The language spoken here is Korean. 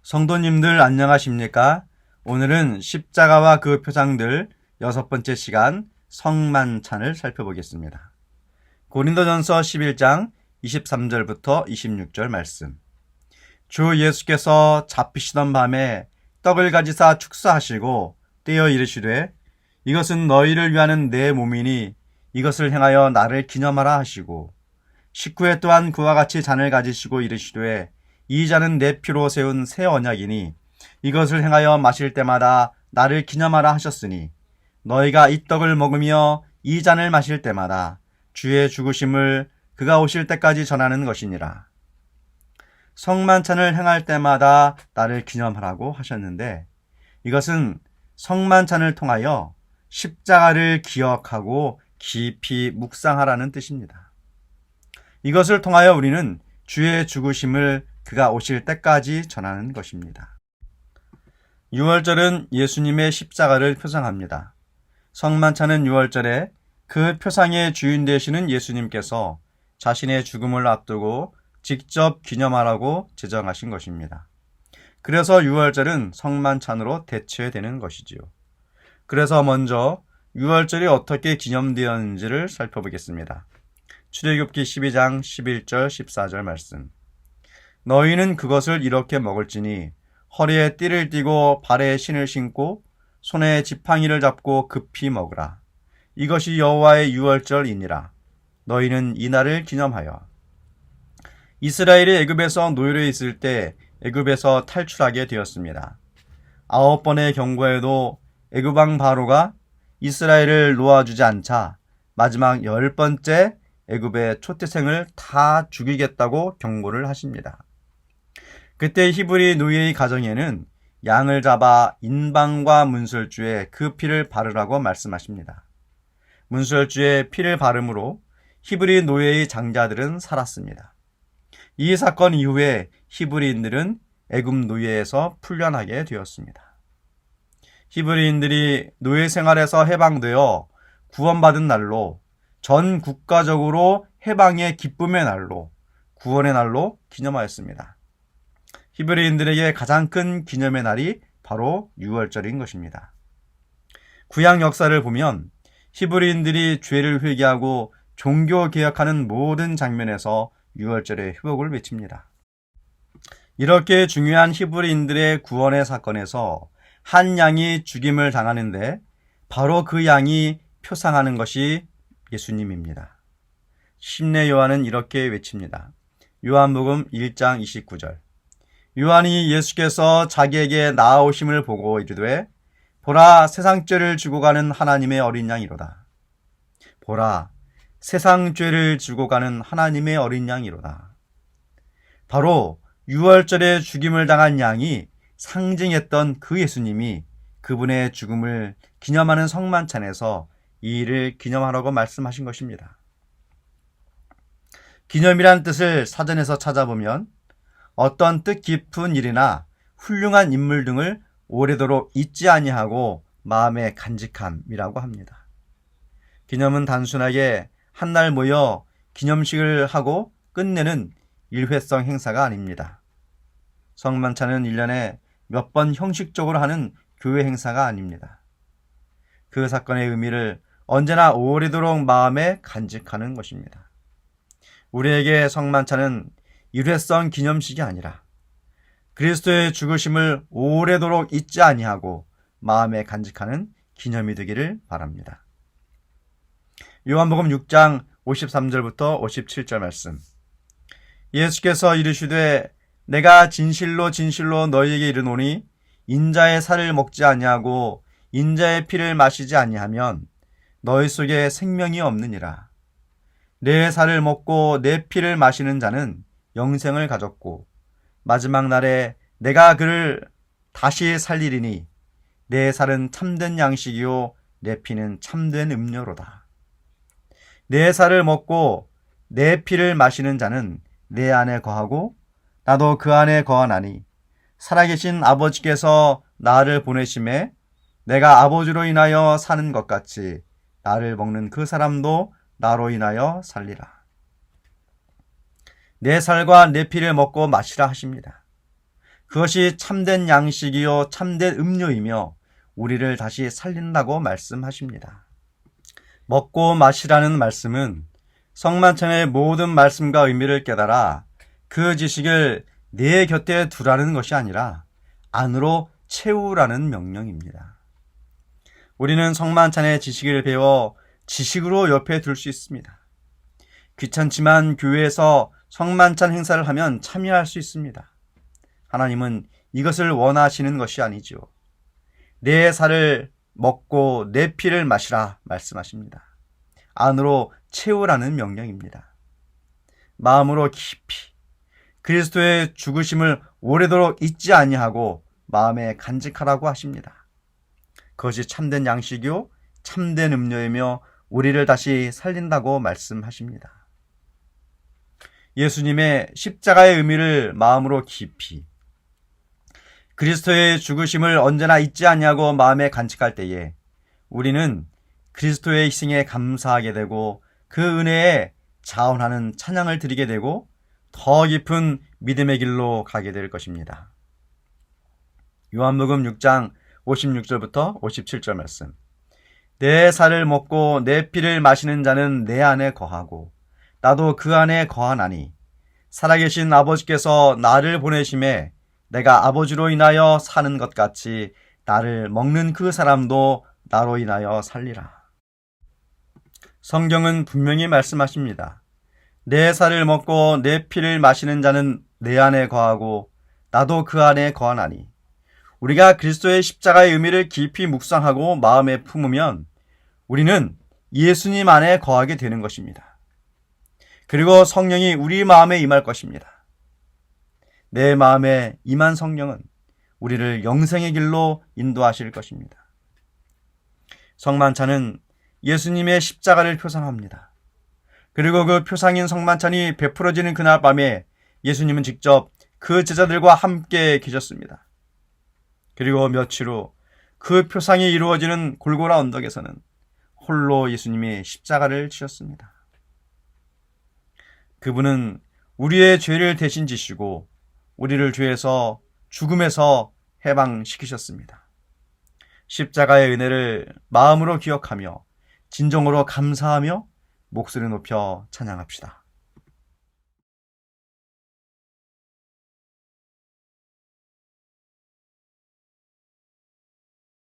성도님들 안녕하십니까? 오늘은 십자가와 그 표상들 6번째 시간 성만찬을 살펴보겠습니다. 고린도전서 11장 23절부터 26절 말씀. 주 예수께서 잡히시던 밤에 떡을 가지사 축사하시고 떼어 이르시되 이것은 너희를 위하는 내 몸이니 이것을 행하여 나를 기념하라 하시고 식후에 또한 그와 같이 잔을 가지시고 이르시되 이 잔은 내 피로 세운 새 언약이니 이것을 행하여 마실 때마다 나를 기념하라 하셨으니 너희가 이 떡을 먹으며 이 잔을 마실 때마다 주의 죽으심을 그가 오실 때까지 전하는 것이니라. 성만찬을 행할 때마다 나를 기념하라고 하셨는데 이것은 성만찬을 통하여 십자가를 기억하고 깊이 묵상하라는 뜻입니다. 이것을 통하여 우리는 주의 죽으심을 그가 오실 때까지 전하는 것입니다. 유월절은 예수님의 십자가를 표상합니다. 성만찬은 유월절에 그 표상의 주인 되시는 예수님께서 자신의 죽음을 앞두고 직접 기념하라고 제정하신 것입니다. 그래서 유월절은 성만찬으로 대체되는 것이지요. 그래서 먼저 유월절이 어떻게 기념되었는지를 살펴보겠습니다. 출애굽기 12장 11절 14절 말씀. 너희는 그것을 이렇게 먹을지니 허리에 띠를 띠고 발에 신을 신고 손에 지팡이를 잡고 급히 먹으라. 이것이 여호와의 유월절이니라. 너희는 이 날을 기념하여. 이스라엘이 애굽에서 노예로 있을 때 애굽에서 탈출하게 되었습니다. 9번의 경고에도 애굽 왕 바로가 이스라엘을 놓아주지 않자 마지막 10번째 애굽의 초태생을 다 죽이겠다고 경고를 하십니다. 그때 히브리 노예의 가정에는 양을 잡아 인방과 문설주에 그 피를 바르라고 말씀하십니다. 문설주에 피를 바름으로 히브리 노예의 장자들은 살았습니다. 이 사건 이후에 히브리인들은 애굽 노예에서 풀려나게 되었습니다. 히브리인들이 노예 생활에서 해방되어 구원받은 날로 전 국가적으로 해방의 기쁨의 날로 구원의 날로 기념하였습니다. 히브리인들에게 가장 큰 기념의 날이 바로 유월절인 것입니다. 구약 역사를 보면 히브리인들이 죄를 회개하고 종교 개혁하는 모든 장면에서 유월절의 회복을 외칩니다. 이렇게 중요한 히브리인들의 구원의 사건에서 한 양이 죽임을 당하는데 바로 그 양이 표상하는 것이 예수님입니다. 심내 요한은 이렇게 외칩니다. 요한복음 1장 29절. 요한이 예수께서 자기에게 나아오심을 보고 이르되 보라 세상 죄를 지고 가는 하나님의 어린 양이로다. 보라 세상 죄를 지고 가는 하나님의 어린 양이로다. 바로 유월절에 죽임을 당한 양이 상징했던 그 예수님이 그분의 죽음을 기념하는 성만찬에서 이 일을 기념하라고 말씀하신 것입니다. 기념이란 뜻을 사전에서 찾아보면 어떤 뜻깊은 일이나 훌륭한 인물 등을 오래도록 잊지 아니하고 마음의 간직함이라고 합니다. 기념은 단순하게 한날 모여 기념식을 하고 끝내는 일회성 행사가 아닙니다. 성만찬은 1년에 몇 번 형식적으로 하는 교회 행사가 아닙니다. 그 사건의 의미를 언제나 오래도록 마음에 간직하는 것입니다. 우리에게 성만찬은 일회성 기념식이 아니라 그리스도의 죽으심을 오래도록 잊지 아니하고 마음에 간직하는 기념이 되기를 바랍니다. 요한복음 6장 53절부터 57절 말씀. 예수께서 이르시되 내가 진실로 진실로 너희에게 이르노니 인자의 살을 먹지 아니하고 인자의 피를 마시지 아니하면 너희 속에 생명이 없느니라. 내 살을 먹고 내 피를 마시는 자는 영생을 가졌고 마지막 날에 내가 그를 다시 살리리니 내 살은 참된 양식이요 내 피는 참된 음료로다. 내 살을 먹고 내 피를 마시는 자는 내 안에 거하고 나도 그 안에 거하나니 살아계신 아버지께서 나를 보내심에 내가 아버지로 인하여 사는 것 같이 나를 먹는 그 사람도 나로 인하여 살리라. 내 살과 내 피를 먹고 마시라 하십니다. 그것이 참된 양식이요 참된 음료이며 우리를 다시 살린다고 말씀하십니다. 먹고 마시라는 말씀은 성만찬의 모든 말씀과 의미를 깨달아 그 지식을 내 곁에 두라는 것이 아니라 안으로 채우라는 명령입니다. 우리는 성만찬의 지식을 배워 지식으로 옆에 둘 수 있습니다. 귀찮지만 교회에서 성만찬 행사를 하면 참여할 수 있습니다. 하나님은 이것을 원하시는 것이 아니죠. 내 살을 먹고 내 피를 마시라 말씀하십니다. 안으로 채우라는 명령입니다. 마음으로 깊이 그리스도의 죽으심을 오래도록 잊지 아니하고 마음에 간직하라고 하십니다. 그것이 참된 양식이요 참된 음료이며 우리를 다시 살린다고 말씀하십니다. 예수님의 십자가의 의미를 마음으로 깊이 그리스도의 죽으심을 언제나 잊지 아니하고 마음에 간직할 때에 우리는 그리스도의 희생에 감사하게 되고 그 은혜에 자원하는 찬양을 드리게 되고 더 깊은 믿음의 길로 가게 될 것입니다. 요한복음 6장 56절부터 57절 말씀. 내 살을 먹고 내 피를 마시는 자는 내 안에 거하고 나도 그 안에 거하나니 살아계신 아버지께서 나를 보내심에 내가 아버지로 인하여 사는 것 같이 나를 먹는 그 사람도 나로 인하여 살리라. 성경은 분명히 말씀하십니다. 내 살을 먹고 내 피를 마시는 자는 내 안에 거하고 나도 그 안에 거하나니 우리가 그리스도의 십자가의 의미를 깊이 묵상하고 마음에 품으면 우리는 예수님 안에 거하게 되는 것입니다. 그리고 성령이 우리 마음에 임할 것입니다. 내 마음에 임한 성령은 우리를 영생의 길로 인도하실 것입니다. 성만찬은 예수님의 십자가를 표상합니다. 그리고 그 표상인 성만찬이 베풀어지는 그날 밤에 예수님은 직접 그 제자들과 함께 계셨습니다. 그리고 며칠 후 그 표상이 이루어지는 골고라 언덕에서는 홀로 예수님이 십자가를 지셨습니다. 그분은 우리의 죄를 대신 지시고 우리를 죄에서 죽음에서 해방시키셨습니다. 십자가의 은혜를 마음으로 기억하며 진정으로 감사하며 목소리 높여 찬양합시다.